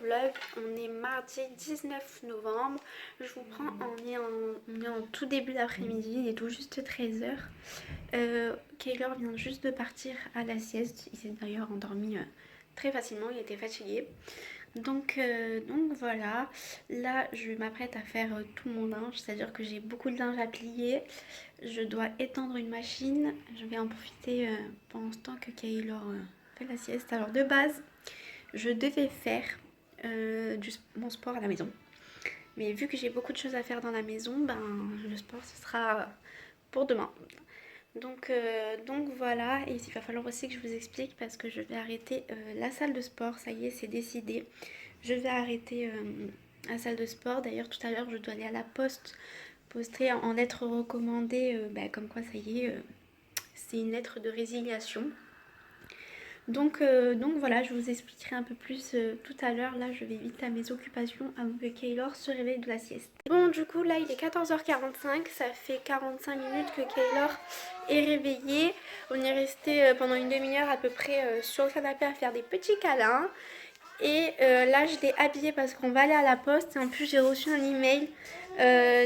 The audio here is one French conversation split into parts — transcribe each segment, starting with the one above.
vlog. On est mardi 19 novembre. Je vous prends, on est en tout début d'après-midi, il est tout juste 13h. Kaylor vient juste de partir à la sieste. Il s'est d'ailleurs endormi très facilement, il était fatigué. Donc voilà, là je m'apprête à faire tout mon linge, c'est-à-dire que j'ai beaucoup de linge à plier. Je dois étendre une machine, je vais en profiter pendant ce temps que Kaylor fait la sieste. Alors de base, je devais faire mon sport à la maison. Mais vu que j'ai beaucoup de choses à faire dans la maison, ben le sport ce sera pour demain. Donc voilà, et il va falloir aussi que je vous explique parce que je vais arrêter la salle de sport, ça y est, c'est décidé. Je vais arrêter la salle de sport. D'ailleurs tout à l'heure je dois aller à la poste poster en lettre recommandée, comme quoi ça y est, c'est une lettre de résiliation. Donc voilà, je vous expliquerai un peu plus tout à l'heure. Là je vais vite à mes occupations avant que Kaylor se réveille de la sieste. Bon, du coup là il est 14h45, ça fait 45 minutes que Kaylor est réveillé. On est resté pendant une demi-heure à peu près sur le canapé à faire des petits câlins. Et là je l'ai habillé parce qu'on va aller à la poste. Et en plus j'ai reçu un email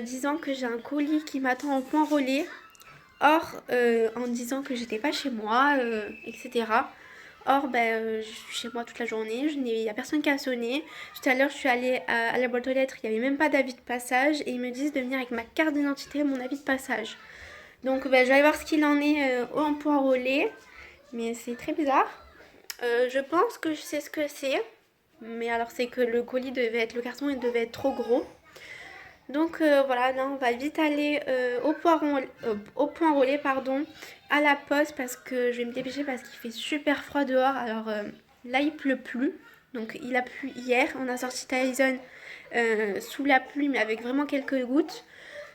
disant que j'ai un colis qui m'attend en point relais. Or en disant que j'étais pas chez moi, etc. Or, je suis chez moi toute la journée, il n'y a personne qui a sonné. Tout à l'heure, je suis allée à la boîte aux lettres, il n'y avait même pas d'avis de passage. Et ils me disent de venir avec ma carte d'identité et mon avis de passage. Donc, je vais aller voir ce qu'il en est en point relais. Mais c'est très bizarre. Je pense que je sais ce que c'est. Mais alors, c'est que le colis devait être, le carton il devait être trop gros. Donc voilà, là on va vite aller au point relais, pardon, à la poste parce que je vais me dépêcher parce qu'il fait super froid dehors. Alors là il pleut plus, donc il a plu hier, on a sorti Tyson sous la pluie mais avec vraiment quelques gouttes.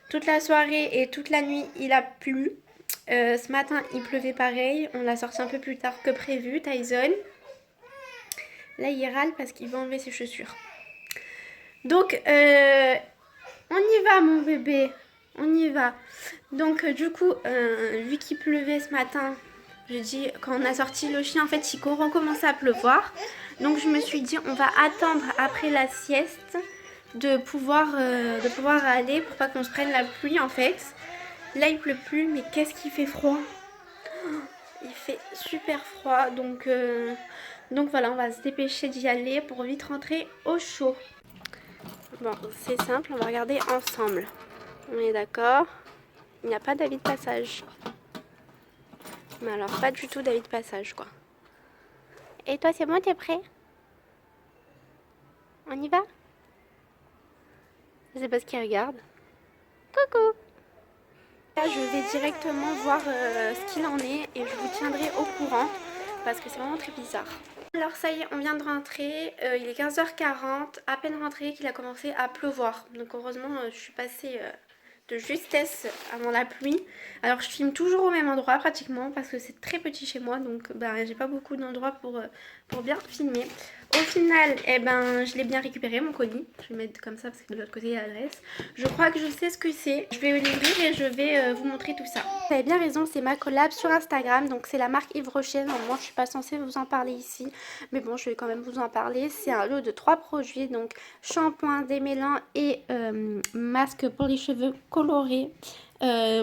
Toute la soirée et toute la nuit il a plu. Ce matin il pleuvait pareil, on l'a sorti un peu plus tard que prévu, Tyson. Là il râle parce qu'il veut enlever ses chaussures. Donc on y va mon bébé, on y va. Donc du coup, vu qu'il pleuvait ce matin, je dis quand on a sorti le chien, en fait il recommençait à pleuvoir. Donc je me suis dit on va attendre après la sieste de pouvoir aller pour pas qu'on se prenne la pluie en fait. Là il pleut plus, mais qu'est-ce qu'il fait froid. Il fait super froid, donc voilà, on va se dépêcher d'y aller pour vite rentrer au chaud. Bon, c'est simple, on va regarder ensemble. On est d'accord. Il n'y a pas d'avis de passage. Mais alors, pas du tout d'avis de passage, quoi. Et toi, c'est bon, t'es prêt? On y va? Je sais pas ce qu'il regarde. Coucou! Là, je vais directement voir ce qu'il en est et je vous tiendrai au courant parce que c'est vraiment très bizarre. Alors ça y est, on vient de rentrer, il est 15h40, à peine rentré qu'il a commencé à pleuvoir. Donc heureusement, je suis passée de justesse avant la pluie. Alors je filme toujours au même endroit pratiquement parce que c'est très petit chez moi, donc j'ai pas beaucoup d'endroits pour bien filmer. Au final, je l'ai bien récupéré mon colis. Je vais le mettre comme ça parce que de l'autre côté il y a l'adresse. Je crois que je sais ce que c'est. Je vais l'ouvrir et je vais vous montrer tout ça. Vous avez bien raison, c'est ma collab sur Instagram. Donc c'est la marque Yves Rocher. Normalement je suis pas censée vous en parler ici. Mais bon, je vais quand même vous en parler. C'est un lot de 3 produits. Donc shampoing, démêlant et masque pour les cheveux colorés.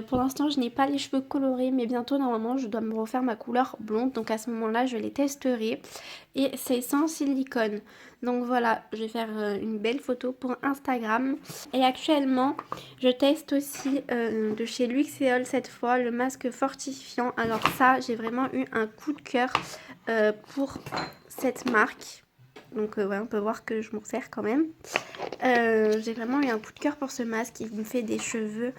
Pour l'instant je n'ai pas les cheveux colorés, mais bientôt normalement je dois me refaire ma couleur blonde, donc à ce moment là je les testerai. Et c'est sans silicone, donc voilà, je vais faire une belle photo pour Instagram. Et actuellement je teste aussi de chez Luxéol cette fois le masque fortifiant. Alors ça, j'ai vraiment eu un coup de cœur pour cette marque. Donc ouais, on peut voir que je m'en sers quand même. J'ai vraiment eu un coup de cœur pour ce masque. Il me fait des cheveux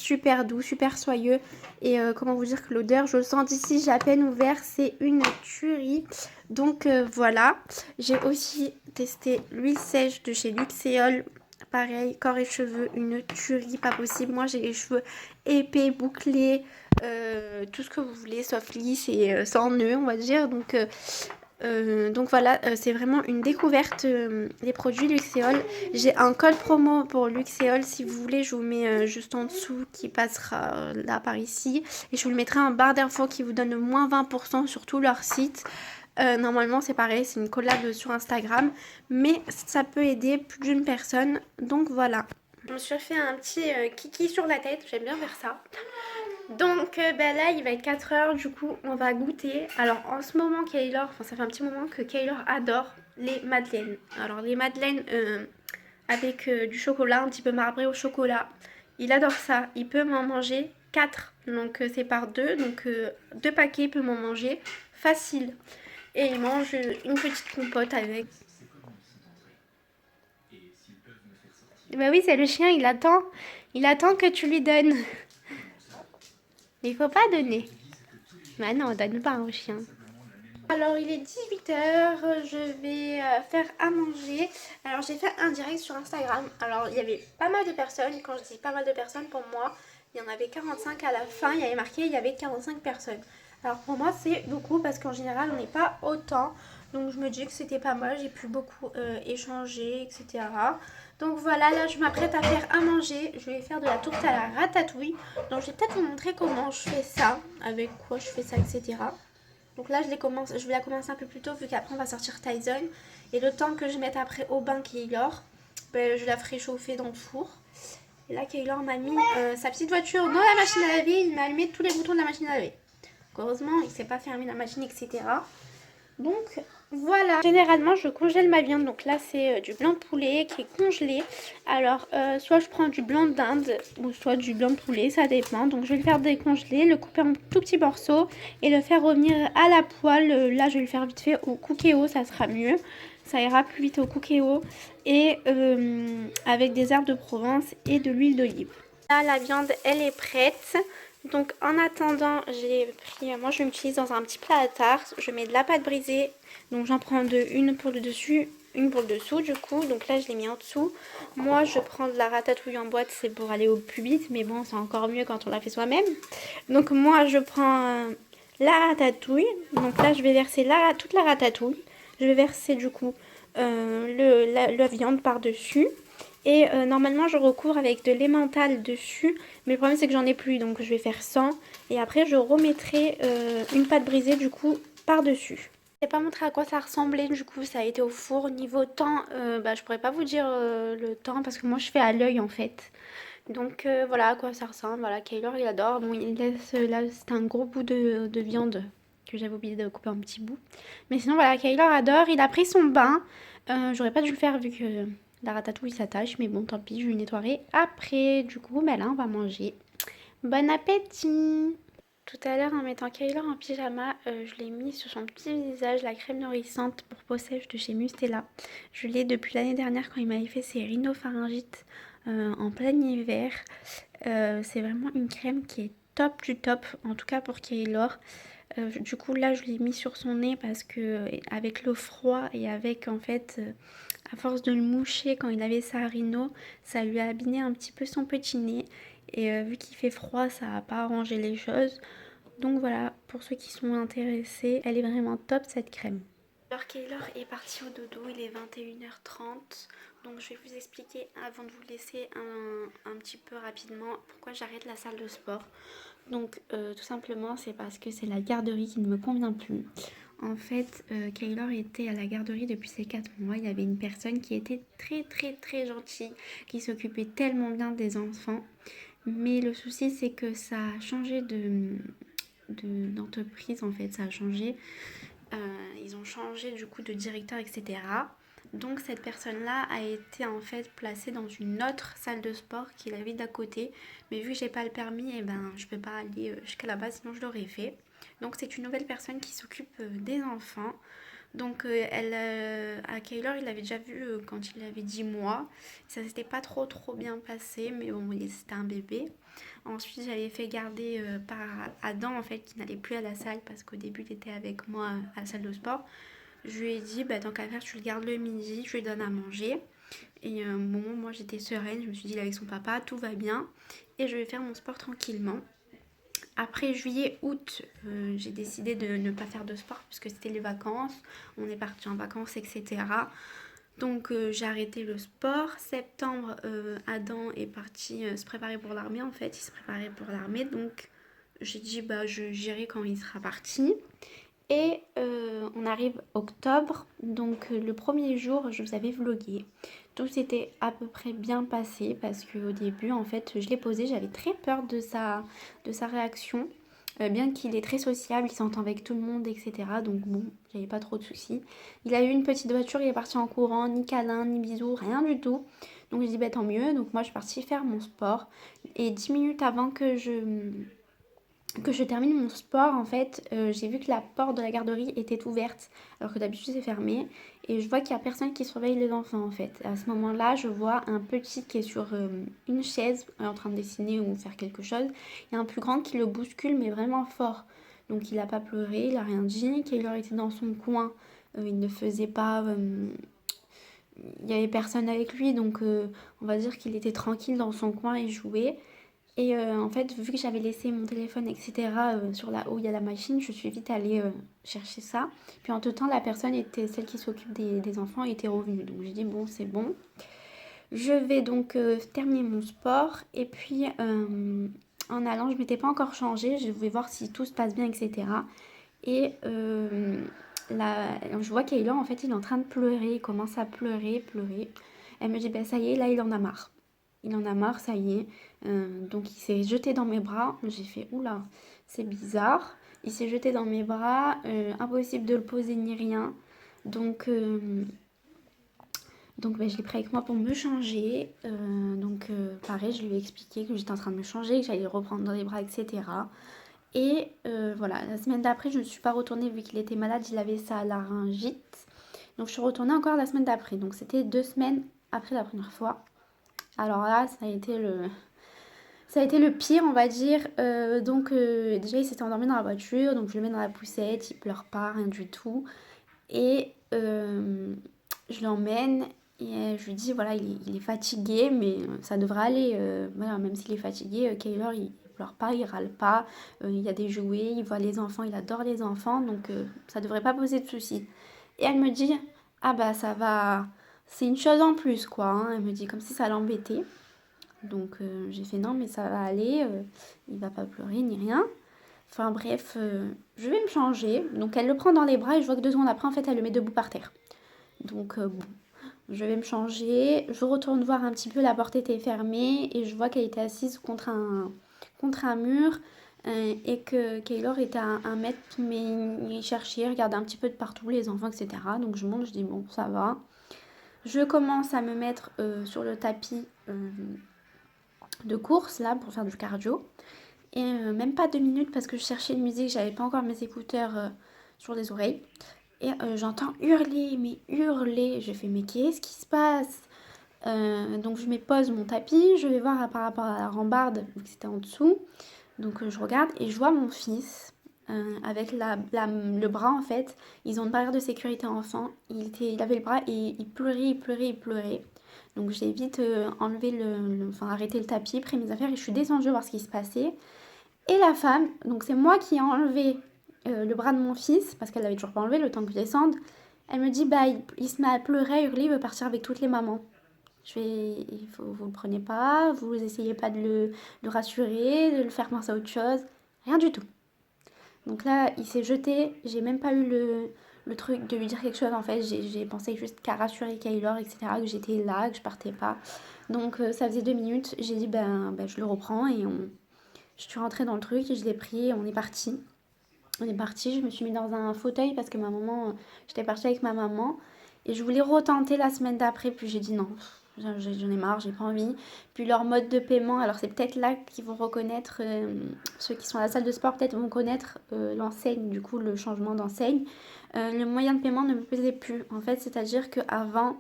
super doux, super soyeux. Et comment vous dire que l'odeur, je le sens d'ici, j'ai à peine ouvert, c'est une tuerie. Donc voilà. J'ai aussi testé l'huile sèche de chez Luxéol. Pareil, corps et cheveux, une tuerie, pas possible. Moi j'ai les cheveux épais, bouclés, tout ce que vous voulez, sauf lisse et sans nœud, on va dire. Donc voilà, c'est vraiment une découverte des produits Luxéol. J'ai un code promo pour Luxéol, si vous voulez, je vous mets juste en dessous qui passera là par ici. Et je vous le mettrai en barre d'infos qui vous donne moins 20% sur tout leur site. Normalement c'est pareil, c'est une collab sur Instagram, mais ça peut aider plus d'une personne, donc voilà. Je me suis fait un petit kiki sur la tête, j'aime bien faire ça. Donc ben là il va être 4 heures, du coup on va goûter. Alors en ce moment Kaylor, enfin ça fait un petit moment que Kaylor adore les madeleines. Alors les madeleines avec du chocolat, un petit peu marbré au chocolat. Il adore ça, il peut m'en manger 4, donc c'est par 2, donc 2 paquets il peut m'en manger facile. Et il mange une petite compote avec. Bah oui, c'est le chien, il attend. Il attend que tu lui donnes. Mais il faut pas donner. Bah non, on donne pas au chien. Alors il est 18h, je vais faire à manger. Alors j'ai fait un direct sur Instagram. Alors il y avait pas mal de personnes. Quand je dis pas mal de personnes, pour moi, il y en avait 45 à la fin. Il y avait marqué il y avait 45 personnes. Alors pour moi c'est beaucoup parce qu'en général on n'est pas autant. Donc je me dis que c'était pas mal. J'ai pu beaucoup échanger, etc. Donc voilà, là je m'apprête à faire à manger. Je vais faire de la tourte à la ratatouille. Donc je vais peut-être vous montrer comment je fais ça, avec quoi je fais ça, etc. Donc là je vais la commencer un peu plus tôt vu qu'après on va sortir Tyson. Et le temps que je mette après au bain Kaylor, ben, je la ferai chauffer dans le four. Et là Kaylor m'a mis sa petite voiture dans la machine à laver. Il m'a allumé tous les boutons de la machine à laver. Donc, heureusement il ne s'est pas fermé la machine, etc. Donc voilà, généralement je congèle ma viande, donc là c'est du blanc de poulet qui est congelé. Alors soit je prends du blanc d'Inde ou soit du blanc de poulet, ça dépend. Donc je vais le faire décongeler, le couper en tout petits morceaux et le faire revenir à la poêle. Là je vais le faire vite fait au cookéo, ça sera mieux. Ça ira plus vite au cookéo et avec des herbes de Provence et de l'huile d'olive. Là la viande elle est prête. Donc en attendant, j'ai pris, moi je l'utilise dans un petit plat à tarte, je mets de la pâte brisée, donc j'en prends deux, une pour le dessus, une pour le dessous du coup, donc là je l'ai mis en dessous. Moi je prends de la ratatouille en boîte, c'est pour aller au plus vite, mais bon c'est encore mieux quand on la fait soi-même. Donc moi je prends la ratatouille, donc là je vais verser toute la ratatouille, je vais verser du coup la viande par-dessus. Et normalement je recouvre avec de l'emmental dessus. Mais le problème c'est que j'en ai plus. Donc je vais faire 100. Et après je remettrai une pâte brisée du coup par dessus. Je ne vais pas montrer à quoi ça ressemblait. Du coup ça a été au four. Niveau temps, je pourrais pas vous dire le temps. Parce que moi je fais à l'œil en fait. Donc voilà à quoi ça ressemble. Voilà, Kaylor il adore. Bon il laisse là, c'est un gros bout de viande que j'avais oublié de couper en petits bouts. Mais sinon voilà, Kaylor adore. Il a pris son bain. J'aurais pas dû le faire vu que la ratatouille s'attache, mais bon, tant pis, je lui nettoierai après. Du coup, ben là, on va manger. Bon appétit! Tout à l'heure, en mettant Kaylor en pyjama, je l'ai mis sur son petit visage la crème nourrissante pour peau sèche de chez Mustela. Je l'ai depuis l'année dernière quand il m'avait fait ses rhinopharyngites en plein hiver. C'est vraiment une crème qui est top du top, en tout cas pour Kaylor. Du coup là je l'ai mis sur son nez parce que avec le froid et avec en fait à force de le moucher quand il avait sa rhino, ça lui a abîmé un petit peu son petit nez. Et vu qu'il fait froid, ça n'a pas arrangé les choses. Donc voilà, pour ceux qui sont intéressés, elle est vraiment top cette crème. Alors Kaylor est parti au dodo, il est 21h30. Donc je vais vous expliquer avant de vous laisser un petit peu rapidement pourquoi j'arrête la salle de sport. Donc tout simplement c'est parce que c'est la garderie qui ne me convient plus. En fait, Kaylor était à la garderie depuis ses 4 mois. Il y avait une personne qui était très gentille, qui s'occupait tellement bien des enfants. Mais le souci, c'est que ça a changé d'entreprise, en fait. Ça a changé. Ils ont changé du coup de directeur, etc. Donc cette personne-là a été en fait placée dans une autre salle de sport qui est la ville d'à côté. Mais vu que j'ai pas le permis, et ben, je peux pas aller jusqu'à là-bas, sinon je l'aurais fait. Donc c'est une nouvelle personne qui s'occupe des enfants. Donc à Kaylor, il l'avait déjà vu quand il avait 10 mois. Ça s'était pas trop bien passé, mais bon, c'était un bébé. Ensuite, j'avais fait garder par Adam, en fait, qui n'allait plus à la salle parce qu'au début, il était avec moi à la salle de sport. Je lui ai dit, tant qu'à faire, tu le gardes le midi, je lui donne à manger. Et bon, moi, j'étais sereine. Je me suis dit, avec son papa, tout va bien. Et je vais faire mon sport tranquillement. Après juillet, août, j'ai décidé de ne pas faire de sport puisque c'était les vacances. On est parti en vacances, etc. Donc j'ai arrêté le sport. Septembre, Adam est parti se préparer pour l'armée en fait. Il se préparait pour l'armée. Donc j'ai dit j'irai quand il sera parti. Et on arrive octobre, donc le premier jour, je vous avais vlogué. Tout s'était à peu près bien passé parce qu'au début, en fait, je l'ai posé, j'avais très peur de sa réaction. Bien qu'il est très sociable, il s'entend avec tout le monde, etc. Donc bon, j'avais pas trop de soucis. Il a eu une petite voiture, il est parti en courant, ni câlin, ni bisous, rien du tout. Donc je dis bah tant mieux. Donc moi je suis partie faire mon sport. Et 10 minutes avant que je termine mon sport, en fait, j'ai vu que la porte de la garderie était ouverte, alors que d'habitude c'est fermé. Et je vois qu'il n'y a personne qui surveille les enfants, en fait. À ce moment-là, je vois un petit qui est sur une chaise, en train de dessiner ou faire quelque chose. Il y a un plus grand qui le bouscule, mais vraiment fort. Donc il n'a pas pleuré, il n'a rien dit. Taylor était dans son coin, il ne faisait pas... il n'y avait personne avec lui, donc on va dire qu'il était tranquille dans son coin et jouait. Et en fait, vu que j'avais laissé mon téléphone, etc., sur là où il y a la machine, je suis vite allée chercher ça. Puis en tout temps, la personne était celle qui s'occupe des enfants était revenue. Donc j'ai dit, bon, c'est bon. Je vais donc terminer mon sport. Et puis en allant, je m'étais pas encore changée. Je vais voir si tout se passe bien, etc. Et là, je vois qu'Aylor, en fait, il est en train de pleurer. Il commence à pleurer, pleurer. Elle me dit, ben ça y est, là, il en a marre. Il en a marre, ça y est. Donc il s'est jeté dans mes bras. J'ai fait, oula, c'est bizarre. Il s'est jeté dans mes bras. Impossible de le poser ni rien. Donc, ben, je l'ai pris avec moi pour me changer. Pareil, je lui ai expliqué que j'étais en train de me changer, que j'allais le reprendre dans les bras, etc. Et voilà, la semaine d'après, je ne suis pas retournée vu qu'il était malade, il avait sa laryngite. Donc je suis retournée encore la semaine d'après. Donc c'était 2 semaines après la première fois. Alors là, ça a été le pire, on va dire. Déjà, il s'était endormi dans la voiture, donc je le mets dans la poussette, il pleure pas, rien du tout. Et je l'emmène et je lui dis, voilà, il est fatigué, mais ça devrait aller. Voilà, même s'il est fatigué, Kaylor, il pleure pas, il râle pas. Il y a des jouets, il voit les enfants, il adore les enfants, donc ça devrait pas poser de soucis. Et elle me dit, ah bah ça va, c'est une chose en plus, quoi, hein. Elle me dit comme si ça l'embêtait. Donc j'ai fait non mais ça va aller, il va pas pleurer ni rien. Enfin bref, je vais me changer. Donc elle le prend dans les bras et je vois que 2 secondes après en fait elle le met debout par terre. Donc bon, je vais me changer. Je retourne voir un petit peu, la porte était fermée et je vois qu'elle était assise contre un mur et que Kaylor était à 1 mètre mais il cherchait, il regardait un petit peu de partout les enfants etc. Donc je monte, je dis bon ça va. Je commence à me mettre sur le tapis de course là pour faire du cardio. Et même pas 2 minutes parce que je cherchais une musique, j'avais pas encore mes écouteurs sur les oreilles. Et j'entends hurler, mais hurler. Je fais mais qu'est-ce qui se passe? Donc je me pose mon tapis, je vais voir par rapport à la rambarde, vu que c'était en dessous. Donc je regarde et je vois mon fils avec le bras en fait. Ils ont une barrière de sécurité enfant. Il avait le bras et il pleurait, il pleurait, il pleurait. Donc j'ai vite enlevé enfin arrêté le tapis, pris mes affaires et je suis descendue voir ce qui se passait. Et la femme, donc c'est moi qui ai enlevé le bras de mon fils, parce qu'elle l'avait toujours pas enlevé le temps que je descende. Elle me dit, bah il se met à pleurer, à hurler, il veut partir avec toutes les mamans. Je fais, vous le prenez pas, vous essayez pas de le rassurer, de le faire penser à autre chose. Rien du tout. Donc là, il s'est jeté, j'ai même pas eu le truc de lui dire quelque chose en fait. J'ai pensé juste qu'à rassurer Kaylor, etc., que j'étais là, que je partais pas. Donc ça faisait 2 minutes, j'ai dit, ben je le reprends et je suis rentrée dans le truc, et je l'ai pris et on est parti. On est parti, je me suis mis dans un fauteuil parce que ma maman, j'étais partie avec ma maman et je voulais retenter la semaine d'après, puis j'ai dit non, j'en ai marre, j'ai pas envie. Puis leur mode de paiement, alors c'est peut-être là qu'ils vont reconnaître, ceux qui sont à la salle de sport peut-être vont connaître l'enseigne, du coup le changement d'enseigne. Le moyen de paiement ne me plaisait plus en fait, c'est-à-dire qu'avant,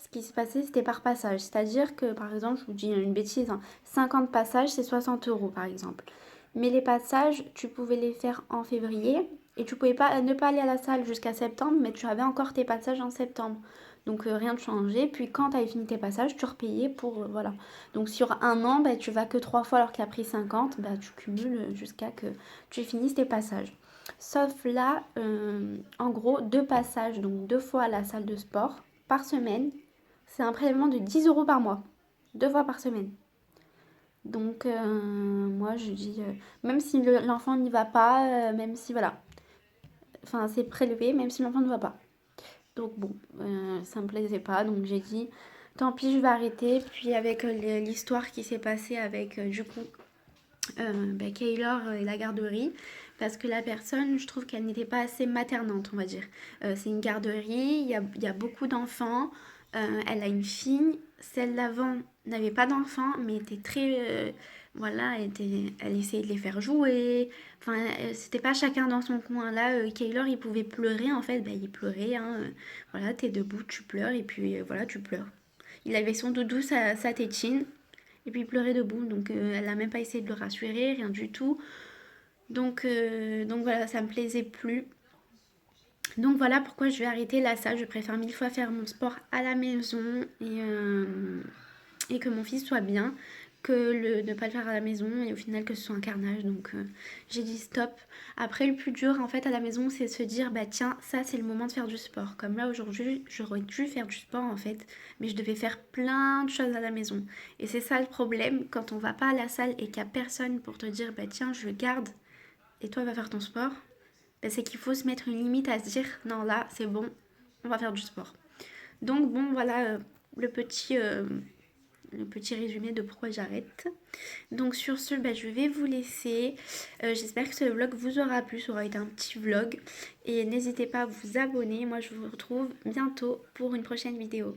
ce qui se passait c'était par passage, c'est-à-dire que par exemple, je vous dis une bêtise, hein, 50 passages c'est 60 euros par exemple. Mais les passages, tu pouvais les faire en février et tu pouvais pas ne pas aller à la salle jusqu'à septembre, mais tu avais encore tes passages en septembre. Donc rien ne changeait. Puis quand tu avais fini tes passages, tu repayais pour voilà. Donc sur un an, bah, tu vas que 3 fois alors qu'il a pris 50, bah, tu cumules jusqu'à que tu finisses tes passages. Sauf là, en gros, 2 passages, donc 2 fois à la salle de sport par semaine, c'est un prélèvement de 10 euros par mois. 2 fois par semaine. Donc, moi, je dis, même si l'enfant n'y va pas, même si, voilà, enfin c'est prélevé même si l'enfant ne va pas. Donc bon, ça me plaisait pas, donc j'ai dit tant pis, je vais arrêter. Puis avec l'histoire qui s'est passée avec du coup Kaylor et la garderie, parce que la personne, je trouve qu'elle n'était pas assez maternante, on va dire. C'est une garderie, il y a beaucoup d'enfants, elle a une fille, celle d'avant n'avait pas d'enfants, mais était très... voilà, elle essayait de les faire jouer. Enfin, c'était pas chacun dans son coin. Là, Kaylor, il pouvait pleurer, en fait, il pleurait. Hein, voilà, t'es debout, tu pleures, et puis voilà, tu pleures. Il avait son doudou, sa tétine, et puis il pleurait debout. Donc elle n'a même pas essayé de le rassurer, rien du tout. Donc voilà, ça me plaisait plus. Donc voilà pourquoi je vais arrêter la salle. Je préfère mille fois faire mon sport à la maison et que mon fils soit bien que ne pas le faire à la maison et au final que ce soit un carnage. Donc j'ai dit stop. Après le plus dur en fait à la maison c'est de se dire bah tiens ça c'est le moment de faire du sport. Comme là aujourd'hui j'aurais dû faire du sport en fait mais je devais faire plein de choses à la maison. Et c'est ça le problème quand on va pas à la salle et qu'il n'y a personne pour te dire bah tiens je garde et toi va faire ton sport. Bah, c'est qu'il faut se mettre une limite à se dire non là c'est bon on va faire du sport. Donc bon voilà le petit résumé de pourquoi j'arrête. Donc sur ce, bah, je vais vous laisser. J'espère que ce vlog vous aura plu. Ça aura été un petit vlog. Et n'hésitez pas à vous abonner. Moi, je vous retrouve bientôt pour une prochaine vidéo.